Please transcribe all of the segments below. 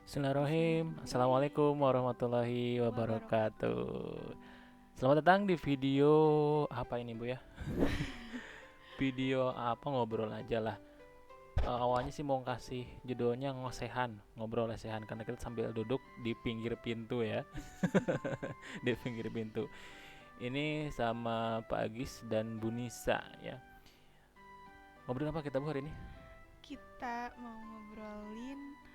Bismillahirrahmanirrahim. Assalamualaikum warahmatullahi wabarakatuh. Selamat datang di video apa ini Bu ya? Video apa ngobrol aja lah. Awalnya sih mau kasih judulnya ngosehan, ngobrol lesehan karena kita sambil duduk di pinggir pintu ya. Di pinggir pintu. Ini sama Pak Agis dan Bu Nisa ya. Ngobrol apa kita Bu hari ini? Kita mau ngobrolin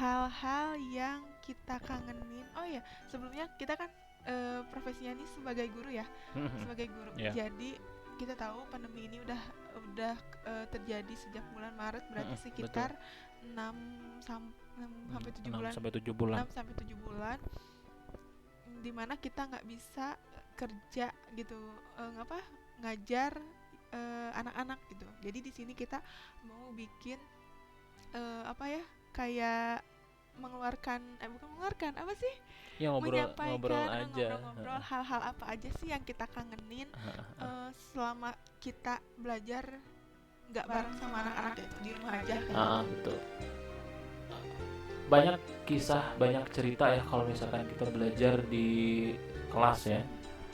hal-hal yang kita kangenin. Oh ya, sebelumnya kita kan profesinya ini sebagai guru ya, sebagai guru. Ya. Jadi kita tahu pandemi ini udah terjadi sejak bulan Maret, berarti sekitar 6 sampai 7 bulan. 6 sampai 7 bulan. 6 sampai 7 bulan dimana kita nggak bisa kerja gitu, ngajar anak-anak gitu. Jadi di sini kita mau bikin kayak mengeluarkan bukan mengeluarkan apa sih, Ya ngobrol aja. ngobrol-ngobrol hal-hal apa aja sih yang kita kangenin selama kita belajar nggak bareng sama anak-anak itu di rumah aja kan. Betul. Banyak kisah, banyak cerita ya kalau misalkan kita belajar di kelas ya.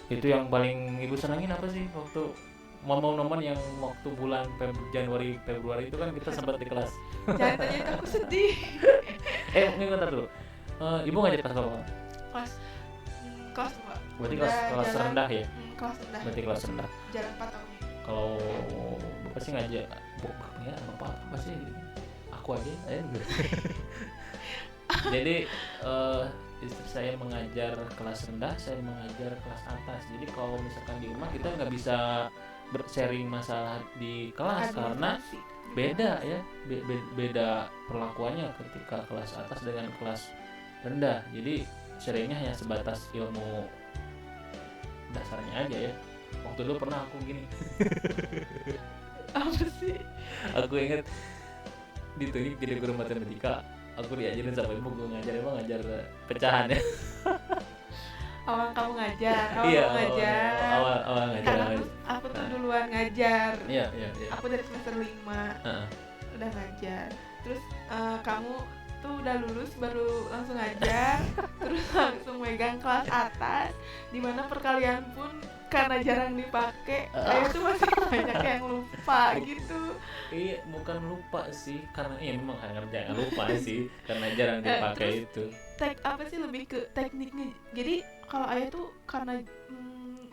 Itu yang paling ibu senangin apa sih waktu momen-momen yang waktu bulan Januari Februari itu kan kita sempat di kelas. Jangan tanya itu, aku sedih. Ini bentar dulu. Ibu ngajar kelas berapa? Kelas 2. Berarti kelas rendah ya? Kelas rendah. Berarti kelas rendah. Jalan 4 tahun. Kalau bapak sih ngajar, bapaknya apa sih? Aku aja ya. Jadi istri saya mengajar kelas rendah, saya mengajar kelas atas. Jadi kalau misalkan di rumah kita nggak bisa sharing masalah di kelas karena beda ya, beda perlakuannya ketika kelas atas dengan kelas rendah. Jadi sharingnya hanya sebatas ilmu dasarnya aja ya. Waktu dulu pernah aku gini. Apa sih? Aku ingat ditunjuk jadi guru matematika. Aku diajarin sama ibu, gue ngajar pecahan ya. Awal kamu ngajar, Iya, ngajar. awal ngajar. Karena aku tuh duluan ngajar. Iya. Aku dari semester 5 udah ngajar. Terus kamu tuh udah lulus baru langsung ngajar, terus langsung megang kelas atas, dimana perkalian pun karena jarang dipakai, saya tuh masih banyak yang lupa gitu. Iya, bukan lupa sih, karena memang jangan lupa sih, karena jarang dipakai itu. Apa sih lebih ke tekniknya. Jadi kalau ayah tuh karena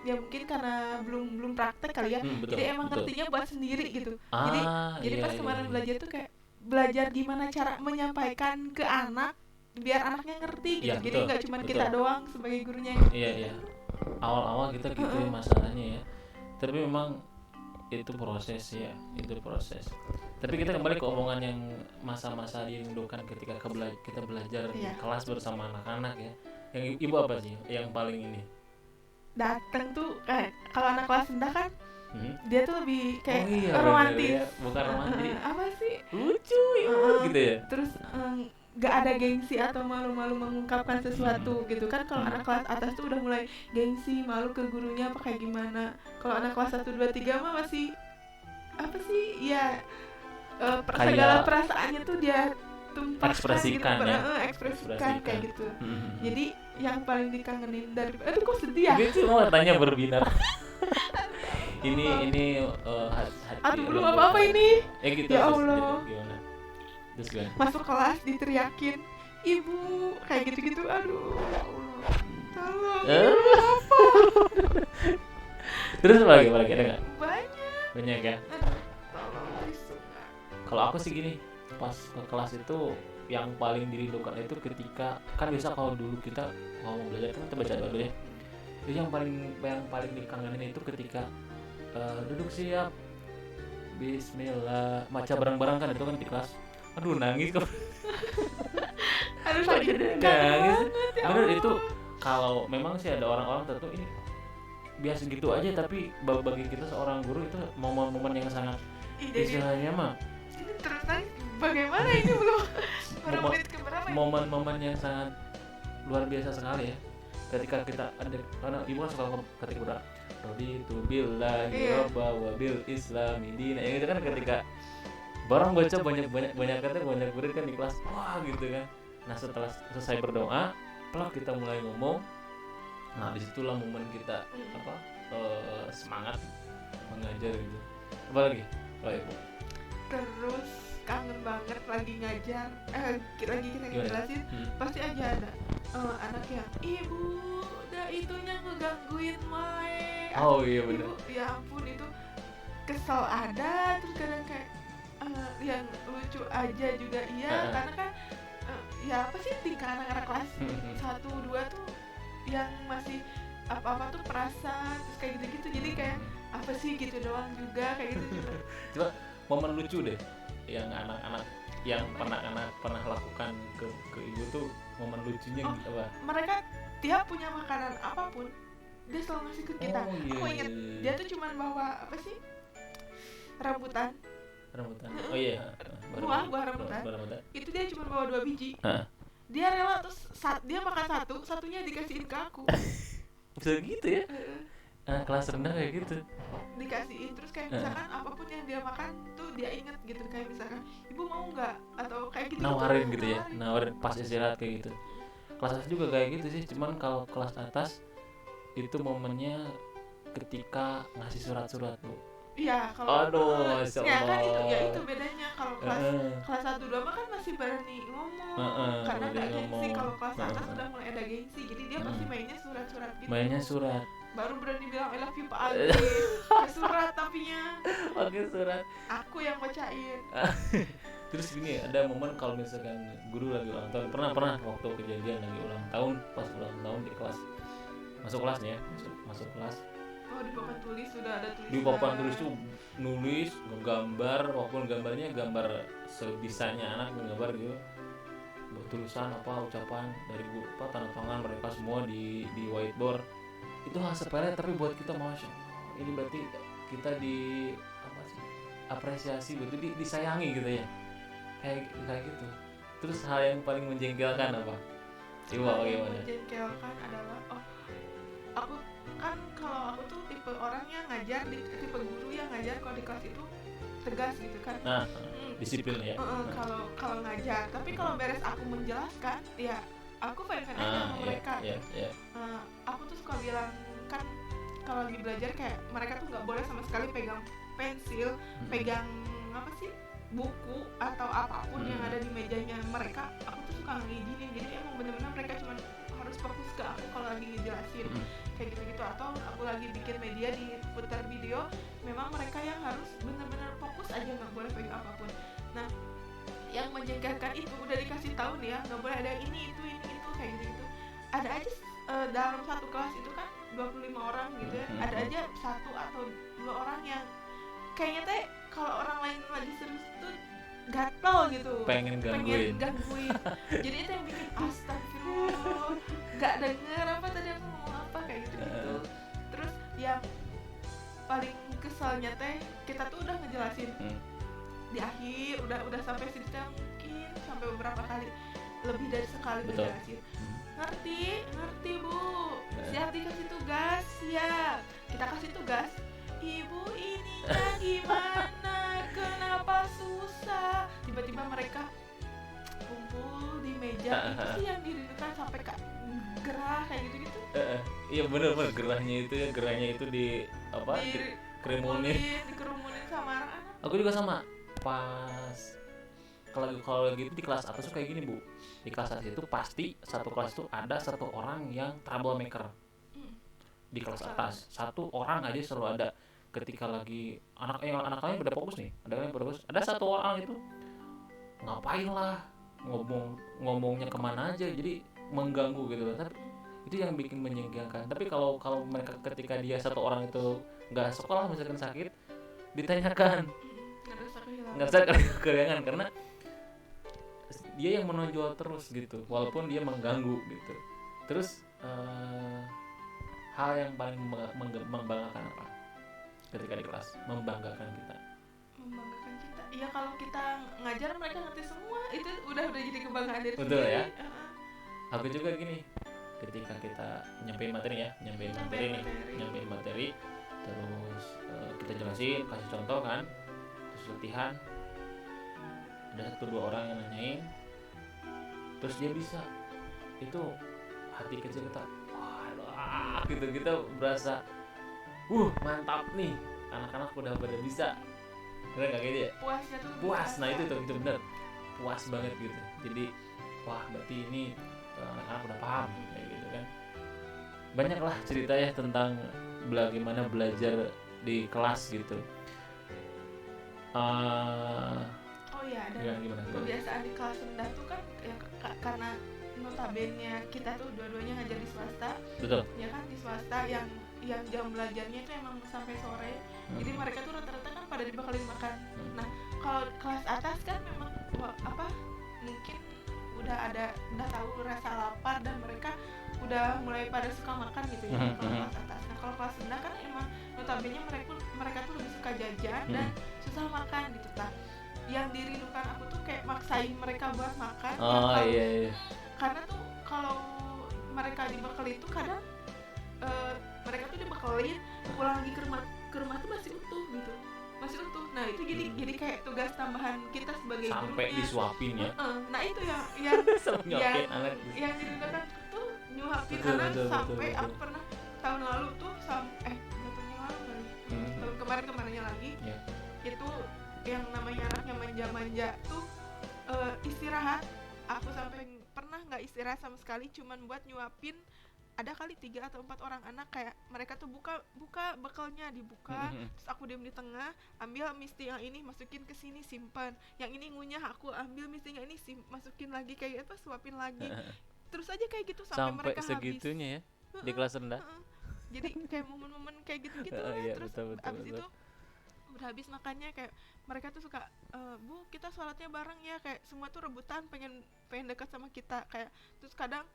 ya mungkin karena belum praktek kali ya. Betul, jadi emang ngertinya buat sendiri gitu. Jadi iya, pas kemarin belajar tuh kayak belajar gimana cara menyampaikan ke anak biar anaknya ngerti gitu. Ya, jadi nggak cuma kita doang sebagai gurunya. Iya. Awal-awal kita gitu ya masalahnya ya. Tapi memang itu proses ya, itu proses. Tapi kita kembali ke omongan yang masa-masa dirindukan ketika kita belajar di kelas bersama anak-anak ya. Yang ibu apa sih yang paling ini? Datang tuh kayak kalau anak kelas rendah kan dia tuh lebih kayak Ya. romantis. Bukan romantis. Apa sih? Lucu gitu ya. Terus gak ada gengsi atau malu-malu mengungkapkan sesuatu gitu kan. Kalau anak kelas atas tuh udah mulai gengsi, malu ke gurunya apa kayak gimana. Kalau anak kelas 1, 2, 3 mah masih apa sih ya, segala perasaannya tuh dia tumpahkan ekspresikan gitu, ya. ekspresikan kayak gitu. Jadi yang paling dikangenin dari kok sedih ya? Itu mau tanya berbinar. ini hati. Aduh, belum apa-apa ini. Gitu. Ya Allah. Gimana? Terus gimana? Masuk kelas diteriakin ibu kayak gitu-gitu. Aduh, ya Allah. Tolong. Apa? Terus lagi ada nggak? Banyak ya. Tolong. Kalau aku sih gini, pas ke kelas itu yang paling dirindukan itu ketika kan biasa kalau dulu kita mau belajar kan kita baca dulu ya. Jadi yang paling dikangenin itu ketika duduk siap, Bismillah, baca bareng-bareng kan itu kan di kelas. Aduh nangis kok. Aduh sakit nangis. Bener itu kalau memang sih ada orang-orang tertentu ini biasa gitu aja, tapi bagi kita seorang guru itu momen-momen yang sangat istilahnya mah. Ini terus bagaimana ini belum menit keberapa ya? Momen-momen yang sangat luar biasa sekali ya. Ketika kita ada karena ibu kan suka ketika udah raditu billahi robba wa bil islami dina. Yang itu kan ketika barang baca banyak kata banyak murid kan di kelas, wah gitu kan. Nah setelah selesai berdoa, plak kita mulai ngomong. Nah disitulah momen kita semangat mengajar gitu. Apalagi kalau Ibu? Terus kangen banget lagi ngajar, lagi kita Gimana? ngejelasin, pasti aja ada anak yang ibu udah itunya ngegangguin Mae. Oh iya benar. Ibu, ya ampun itu kesel ada, terus kadang kayak yang lucu aja juga iya, karena kan ya apa sih tingkah anak-anak kelas 1-2 tuh yang masih apa-apa tuh perasaan terus kayak gitu-gitu, jadi kayak apa sih gitu doang juga kayak gitu juga. Coba momen lucu deh yang anak-anak yang pernah lakukan ke Ibu tuh, momen lucunya gitu apa? Mereka tiap punya makanan apapun dia selalu ngasih ke kita. Oh, iya, Aku inget dia tuh cuman bawa apa sih, rambutan. Oh iya, buah rambutan. Itu dia cuma bawa 2 biji. Dia rela, terus dia makan satunya dikasihin ke aku. Bisa gitu ya? Kelas rendah kayak gitu. Dikasihin, terus kayak misalkan apapun yang dia makan tuh dia inget gitu, kayak misalkan ibu mau nggak atau kayak gitu. Nawarin gitu ya, nawarin pas istirahat kayak gitu. Kelas atas juga kayak gitu sih, cuman kalau kelas atas itu momennya ketika ngasih surat-surat Bu. Iya, kalau Masya ya kan Allah. itu bedanya. Kalau kelas 1-2 mah kan masih berani ngomong, karena nggak gengsi. Kalau kelas atas udah mulai ada gengsi, jadi dia pasti mainnya surat-surat gitu. Mainnya surat. Baru berani bilang I love you Pak Agi. Pakai surat tapinya. Pakai surat. Aku yang bacain. Terus gini, ada momen kalau misalkan guru lagi ulang tahun, pernah waktu kejadian lagi ulang tahun, pas ulang tahun di kelas, masuk kelas nih ya, masuk kelas. Oh, di papan tulis sudah ada tulisan. Di papan tulis tuh nulis, ngegambar, walaupun gambarnya gambar sebisanya anak menggambar gitu. Tulisan apa, ucapan dari guru, apa tanda tangan mereka semua di whiteboard. Itu hal sepele tapi buat kita Masya Allah, ini berarti kita di apa sih, apresiasi gitu, disayangi gitu ya, kayak gitu. Terus hal yang paling menjengkelkan apa? Ibu bagaimana? Menjengkelkan adalah aku kan, kalau aku tuh tipe orang yang ngajar, tipe guru yang ngajar kalau di kelas itu tegas gitu kan. Disiplin ya. Kalau ngajar, tapi kalau beres aku menjelaskan ya aku fine aja sama mereka. Aku tuh suka bilang kan, kalau lagi belajar kayak mereka tuh nggak boleh sama sekali pegang pensil, pegang apa sih, buku atau apapun yang ada di mejanya mereka. Aku tuh suka ngizinin, jadi emang bener-bener mereka cuma harus fokus ke aku kalau lagi ngejelasin kayak gitu-gitu. Atau aku lagi bikin media di putar video, memang mereka yang harus bener-bener fokus aja, nggak boleh pegang apapun. Nah, yang menjengkelkan itu udah dikasih tahu nih ya, nggak boleh ada ini itu kayak gitu. Ada aja dalam satu kelas itu kan 25 orang gitu ya, ada aja 1 atau 2 orang yang kayaknya teh kalau orang lain lagi serius tuh gatel gitu, pengen gangguin. Jadi itu yang bikin astagfirullah, nggak denger apa tadi aku ngomong apa kayak gitu. Terus yang paling keselnya teh, kita tuh udah ngejelasin di akhir, udah sampai situ mungkin sampai beberapa kali, lebih dari sekali ngejelasin. Ngerti Bu, siap dikasih tugas, siap. Kita kasih tugas, ibu ininya gimana, kenapa susah. Tiba-tiba mereka kumpul di meja, itu sih yang dirindukan sampai gerah kayak gitu-gitu. Iya bener gerahnya itu di apa, dikerumunin sama anak-anak. Aku juga sama, pas kalau lagi itu di kelas atas tuh kayak gini Bu. Di kelas atas itu pasti satu kelas tuh ada satu orang yang troublemaker. Di kelas atas satu orang aja selalu ada. Ketika lagi anak lain pada fokus nih, ada satu orang itu ngapain lah, ngomongnya kemana aja, jadi mengganggu gitu. Tapi itu yang bikin menjengkelkan. Tapi kalau mereka ketika dia satu orang itu nggak sekolah misalkan sakit, ditanyakan nggak usah kehilangan, karena dia yang menonjol terus gitu, walaupun dia mengganggu gitu. Terus hal yang paling membanggakan apa ketika di kelas? Membanggakan kita iya, kalau kita ngajar mereka ngerti semua, itu udah jadi kebanggaan dari betul sendiri. Ya aku juga gini, ketika kita nyampein materi terus kita jelasin, kasih contoh kan, terus latihan, ada 1-2 orang yang nanyain, terus dia bisa, itu hati kecil kita wah gitu, kita berasa mantap nih, anak-anak udah pada bisa, bener nggak kayak dia? Puasnya tuh Puas, nah itu bener, puas banget gitu. Jadi wah berarti ini anak-anak udah paham kayak gitu kan. Banyak lah cerita ya tentang bagaimana belajar di kelas gitu. Oh iya, dan gimana? Kebiasaan di kelas rendah tuh kan ya, karena notabene kita tuh dua-duanya ngajar di swasta. Betul. Ya kan, di swasta yang jam belajarnya itu emang sampai sore. Jadi mereka tuh rata-rata kan pada dibakalin makan. Nah, kalau kelas atas kan memang mungkin udah tahu rasa lapar dan mereka udah mulai pada suka makan gitu ya. Kalau kelas atas. Nah, kalau kelas rendah kan emang notabene mereka tuh lebih suka jajan dan susah makan gitu kan. Yang dirindukan aku tuh kayak maksain mereka buat makan. Iya. Karena tuh kalau mereka dibekali itu kadang mereka tuh dibekelin, pulang lagi ke rumah tuh masih utuh gitu, masih utuh. Nah itu jadi kayak tugas tambahan kita sebagai gurunya. Sampai disuapin ya. Nah itu yang dirindukan tuh nyuapin anak sampai betul. Aku pernah tahun lalu tuh tahun yang lalu kali, tahun kemarinnya lagi, itu yang namanya anaknya manja-manja tuh istirahat, aku sampai pernah nggak istirahat sama sekali, cuman buat nyuapin. Ada kali 3 atau 4 orang anak kayak mereka tuh buka bekalnya dibuka, terus aku diam di tengah, ambil misti yang ini masukin ke sini simpan, yang ini ngunyah aku ambil mistinya ini masukin lagi kayak apa, suapin lagi, terus aja kayak gitu sampai mereka segitunya habis. Ya di kelas rendah. Jadi kayak momen-momen kayak gitu Iya, terus betul. itu udah habis makannya kayak mereka tuh suka Bu kita sholatnya bareng ya, kayak semua tuh rebutan pengen dekat sama kita, kayak terus kadang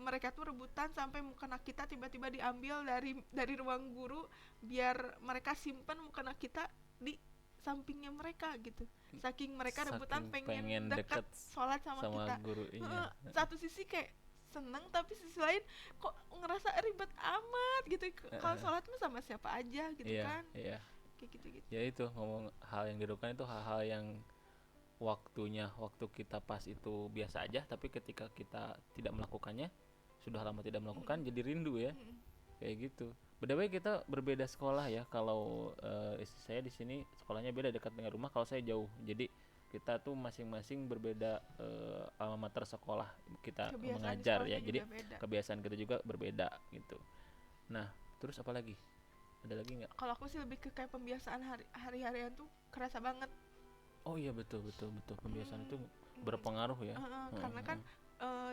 mereka tuh rebutan sampai mukena kita tiba-tiba diambil dari ruang guru biar mereka simpan mukena kita di sampingnya mereka gitu, saking mereka rebutan pengen dekat sholat sama kita gurunya. Satu sisi kayak seneng, tapi sisi lain kok ngerasa ribet amat gitu, kalau sholat mah sama siapa aja gitu. Kan kayak gitu. Ya itu ngomong hal yang dirukan itu hal-hal yang waktu kita pas itu biasa aja, tapi ketika kita tidak melakukannya, sudah lama tidak melakukan, jadi rindu ya. Kayak gitu. By the way kita berbeda sekolah ya. Kalau istri saya di sini sekolahnya beda, dekat dengan rumah. Kalau saya jauh. Jadi kita tuh masing-masing berbeda alma mater sekolah kita kebiasaan mengajar ya. Jadi beda. Kebiasaan kita juga berbeda gitu. Nah, terus apa lagi? Ada lagi nggak? Kalau aku sih lebih ke kayak pembiasaan hari-harian tuh kerasa banget. Oh iya betul pembiasaan itu berpengaruh ya. Karena kan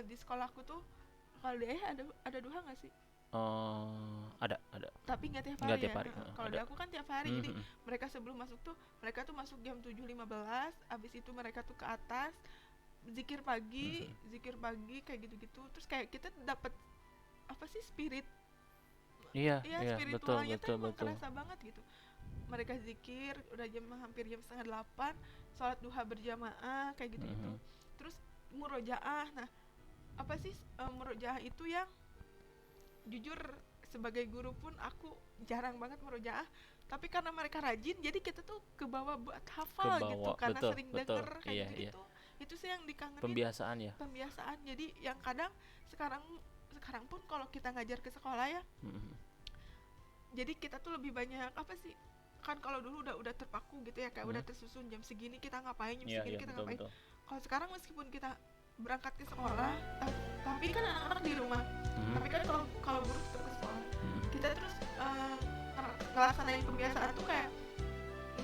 di sekolahku tuh kalau di ada duha nggak sih? Ada. Tapi nggak tiap hari. Kalau di aku kan tiap hari. Jadi mereka sebelum masuk tuh mereka tuh masuk jam 7.15. Abis itu mereka tuh ke atas zikir pagi kayak gitu-gitu. Terus kayak kita dapat apa sih spirit? Iya spiritualnya tuh emang kerasa banget gitu. Mereka zikir udah hampir jam 7:30, sholat duha berjamaah kayak gitu. Terus murojaah. Nah, apa sih murojaah itu yang jujur sebagai guru pun aku jarang banget murojaah, tapi karena mereka rajin jadi kita tuh kebawa buat hafal gitu karena sering denger kayak gitu. Itu sih yang dikangenin. Pembiasaan. Jadi yang kadang sekarang pun kalau kita ngajar ke sekolah ya. Jadi kita tuh lebih banyak apa sih? Kan kalau dulu udah terpaku gitu ya, kayak udah tersusun jam segini kita ngapain, ngapain. Kalau sekarang meskipun kita berangkat ke sekolah, tapi kan anak-anak di rumah. Tapi kan kalau guru tetap ke sekolah. Kita terus ngelaksanain pembiasaan tuh kayak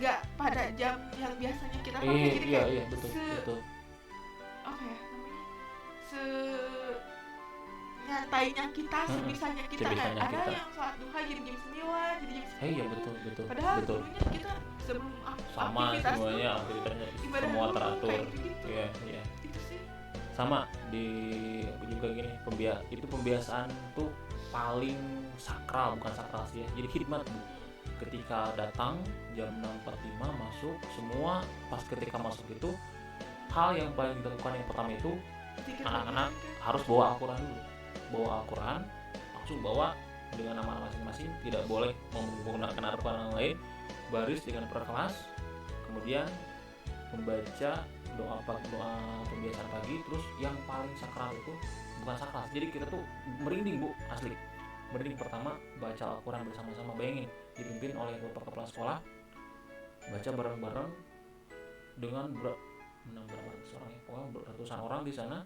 nggak pada jam yang biasanya kita pakai. Jadi kayak betul. Apa ya namanya? Nyatainya kita, sebisanya kita kayak ada kita. Yang sholat duha jadi jam 9, jadi jam 10. Iya betul. Padahal dulunya kita sebelum sama semuanya aktivitasnya semua teratur. Iya. Itu sih. Sama di aku juga gini, itu pembiasaan tuh paling sakral, bukan sakral sih ya. Jadi khidmat Bu. Ketika datang jam 6.45 masuk semua, pas ketika masuk itu hal yang paling dilakukan yang pertama itu anak-anak harus bawa Al-Quran dulu. Bawa Al-Quran, langsung bawa dengan nama masing-masing, tidak boleh menggunakan Al-Quran yang lain, baris dengan per kelas, kemudian membaca doa pembiasaan pagi. Terus yang paling sakral itu bukan sakral, jadi kita tuh merinding Bu, asli merinding. Pertama baca Al-Quran bersama-sama, bayangin dipimpin oleh bapak kepala sekolah, baca bareng-bareng dengan berapa ratus orang ya, pokoknya ratusan orang di sana.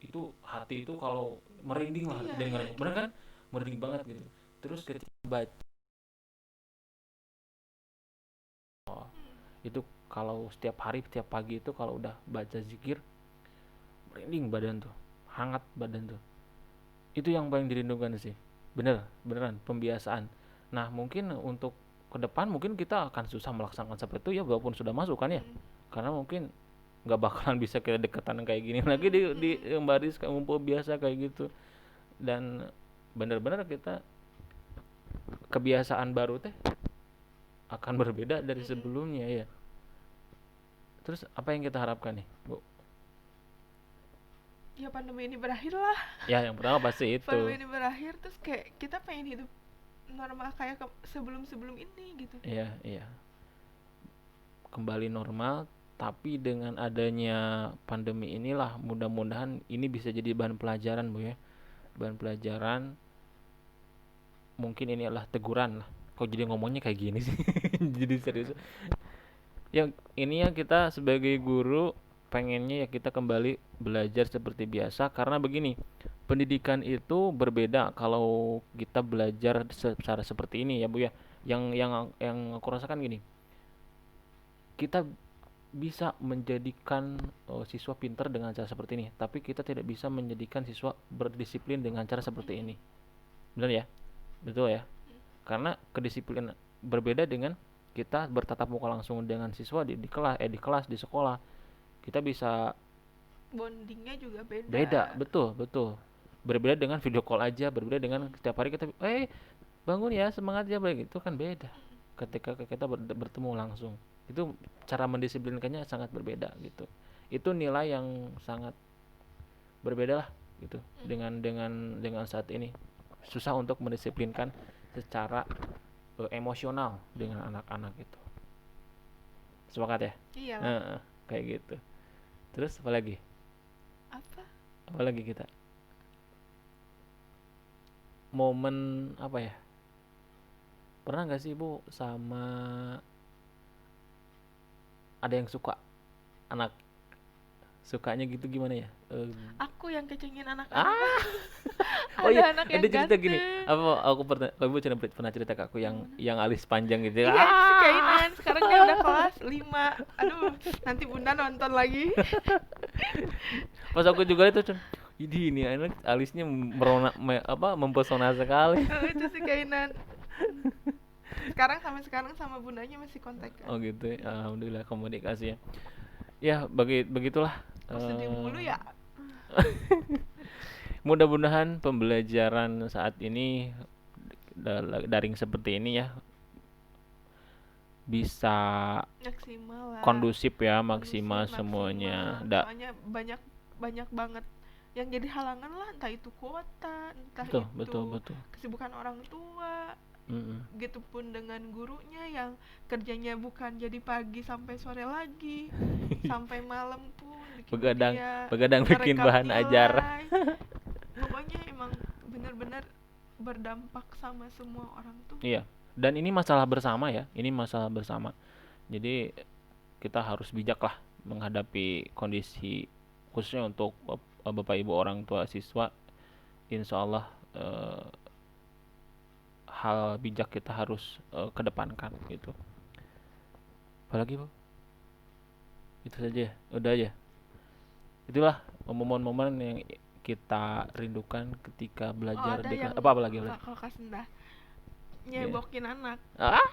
Itu hati itu kalau merinding lah dengarnya, bener kan, merinding banget gitu. Terus ketika baca itu, kalau setiap hari setiap pagi itu kalau udah baca zikir, merinding badan tuh, hangat badan tuh. Itu yang paling dirindukan sih, beneran pembiasaan. Nah mungkin untuk ke depan mungkin kita akan susah melaksanakan seperti itu ya, walaupun sudah masuk kan ya, karena mungkin nggak bakalan bisa kayak deketan kayak gini lagi di baris ngumpul biasa kayak gitu. Dan bener-bener kita kebiasaan baru teh akan berbeda dari sebelumnya ya. Terus apa yang kita harapkan nih Bu? Ya pandemi ini berakhir lah. Ya yang pertama pasti itu. Pandemi ini berakhir, terus kayak kita pengen hidup normal kayak sebelum ini gitu. Iya. Kembali normal, tapi dengan adanya pandemi inilah mudah-mudahan ini bisa jadi bahan pelajaran Bu ya. Bahan pelajaran, mungkin ini adalah teguran lah. Kok jadi ngomongnya kayak gini sih? Jadi serius. Ya ini ya, kita sebagai guru pengennya ya kita kembali belajar seperti biasa, karena begini, pendidikan itu berbeda kalau kita belajar secara seperti ini ya Bu ya. Yang aku rasakan gini, kita bisa menjadikan siswa pintar dengan cara seperti ini, tapi kita tidak bisa menjadikan siswa berdisiplin dengan cara seperti ini. Benar ya? Betul ya? Karena kedisiplinan berbeda dengan kita bertatap muka langsung dengan siswa di kelas di sekolah. Kita bisa bondingnya juga beda. Betul. Berbeda dengan video call aja, berbeda dengan setiap hari kita bangun ya, semangat ya, itu kan beda. Ketika kita bertemu langsung, itu cara mendisiplinkannya sangat berbeda gitu. Itu nilai yang sangat berbeda lah gitu dengan saat ini. Susah untuk mendisiplinkan secara emosional dengan anak-anak itu. Sepakat ya? Iya. Kayak gitu. Terus apa lagi? Apa lagi kita? Momen apa ya? Pernah nggak sih Bu sama ada yang suka anak, sukanya gitu gimana ya? Aku yang kecengin anak. Oh iya, anak yang cerita gini. Aku Ibu pernah cerita ke aku yang alis panjang gitu. Iya, si Kainan. Sekarang dia udah kelas 5. Aduh, nanti Bunda nonton lagi. Pas aku juga itu, ini anak alisnya mempesona sekali. Itu si Kainan. Sampai sekarang sama bundanya masih kontak kan. Oh gitu ya. Alhamdulillah komunikasi ya. Ya begitulah. Sedih mulu ya. Mudah-mudahan pembelajaran saat ini daring seperti ini ya bisa maksimal lah. Kondusif ya, maksimal semuanya. Soalnya banyak banget yang jadi halangan lah, entah itu kuota, entah betul. kesibukan orang tua. Gitu pun dengan gurunya yang kerjanya bukan jadi pagi sampai sore lagi, sampai malam pun begadang bikin bahan ajar. Pokoknya emang benar-benar berdampak sama semua orang tuh. Iya. Dan ini masalah bersama ya. Jadi kita harus bijak lah menghadapi kondisi, khususnya untuk Bapak Ibu orang tua siswa. Insya Allah hal bijak kita harus kedepankan gitu. Apalagi Bu? Itu saja, udah aja. Itulah momen-momen yang kita rindukan ketika belajar di kelas. Apalagi kalau Kasenda nyebokin anak. Ah?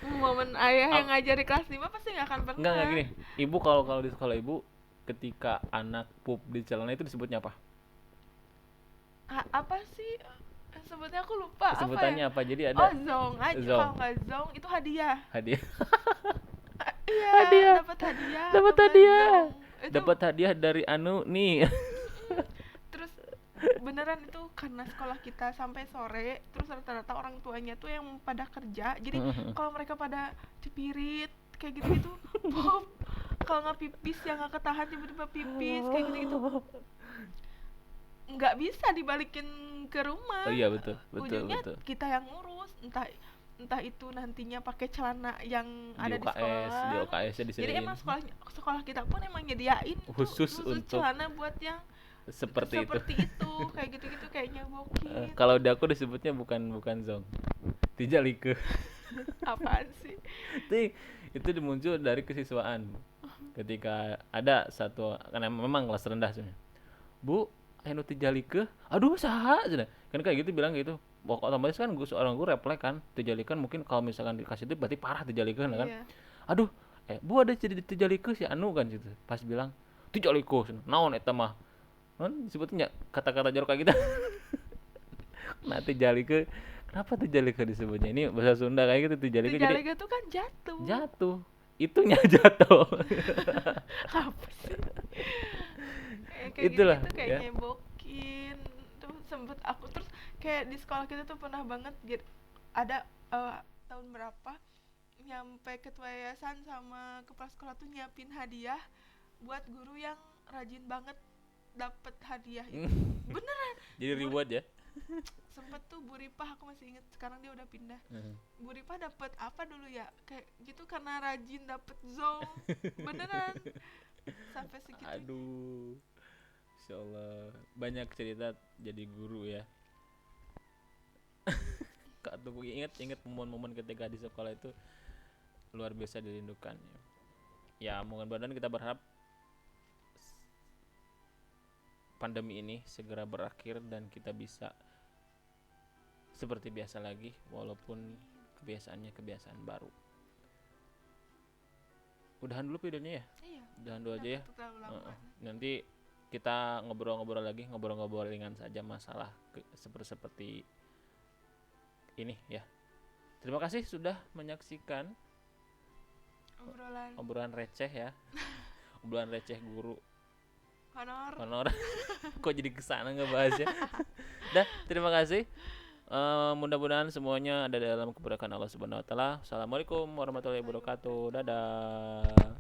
Momen ayah yang ngajar di kelas 5 pasti gak akan pernah. Enggak gini. Ibu kalau di sekolah Ibu ketika anak pup di celana itu disebutnya apa? Apa sih? Sebutnya aku lupa. Sebutannya apa? Jadi ada zong aja. Kalau nggak zong itu hadiah. Iya, dapat hadiah dari Anu nih. Terus beneran itu karena sekolah kita sampai sore, terus rata-rata orang tuanya tuh yang pada kerja, jadi kalau mereka pada cepirit kayak gitu-gitu, Bob, kalau nggak pipis yang nggak ketahan tiba-tiba pipis kayak gitu nggak bisa dibalikin ke rumah. Oh iya betul Ujungnya betul. kita yang ngurus, entah itu nantinya pakai celana yang Di ada di UKS, sekolah. di UKS-nya Jadi disediain emang sekolah kita pun emang nyediain tuh khusus untuk celana buat yang seperti itu. kayak gitu-gitu kayaknya bokit. Kalau di aku disebutnya bukan zong, tijalike. Apaan sih? Itu muncul dari kesiswaan. Ketika ada satu, karena memang kelas rendah sebenarnya. Bu, anu tijalike. Aduh, saha cenah. Kan kayak gitu bilang gitu. Pokok otomatis kan seorang guru refleks kan, tijalikan mungkin kalau misalkan dikasih itu berarti parah tijalikeun kan. Iya. Aduh, Bu ada jadi tijalike si anu kan gitu. Pas bilang tijaliko naon eta mah. Kan disebutnya kata-kata jorok kayak gitu. Nah, tijalike kenapa tijalike disebutnya? Ini bahasa Sunda kayak gitu tijalike jadi Tijalike tuh kan jatuh. Itunya jatuh. Apa sih? Kayak Itulah, gitu kayak ya. nyebokin tuh sempet aku terus kayak di sekolah kita tuh pernah banget ada tahun berapa nyampe ketua yayasan sama kepala sekolah tuh nyiapin hadiah buat guru yang rajin banget dapet hadiah itu. Beneran Jadi reward ya. sempet tuh Bu Ripah, aku masih inget, sekarang dia udah pindah. Bu Ripah dapet apa dulu ya kayak gitu karena rajin dapet zong. Beneran sampai segitu. Aduh, Insya Allah banyak cerita jadi guru ya. Kak tuh ingat momen-momen ketika di sekolah itu luar biasa dirindukan. Ya mudah-mudahan kita berharap pandemi ini segera berakhir dan kita bisa seperti biasa lagi, walaupun kebiasaannya kebiasaan baru. Udahan dulu videonya ya. Iya. Udahan dulu aja ya. Terlalu lama. Nanti kita ngobrol-ngobrol lagi, ngobrol-ngobrol ringan saja masalah seperti ini ya. Terima kasih sudah menyaksikan obrolan receh ya. Obrolan receh guru. Honor. Kok jadi kesana ngebahasnya. Dah, terima kasih. Mudah-mudahan semuanya ada dalam keberkahan Allah Subhanahu wa taala. Assalamualaikum warahmatullahi wabarakatuh. Dadah.